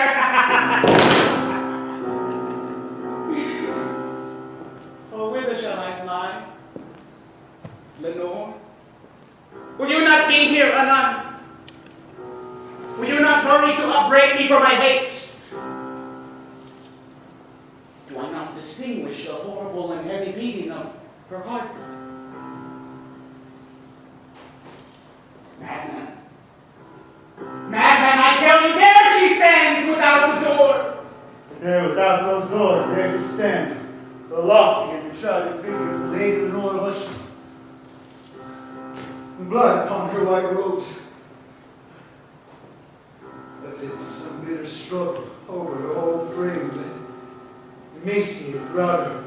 Oh, whither shall I fly? Lenore? Will you not be here anon? Will you not hurry to upbraid me for my haste? Do I not distinguish the horrible and heavy beating of her heart? Madman. Madman, I tell you, there she stands without the door. There without those doors, there could stand the lofty and enshrouded figure of the Lady Lenore Usher. Blood upon her white robes. Evidence of some bitter struggle over her old frame that emaciated throughout her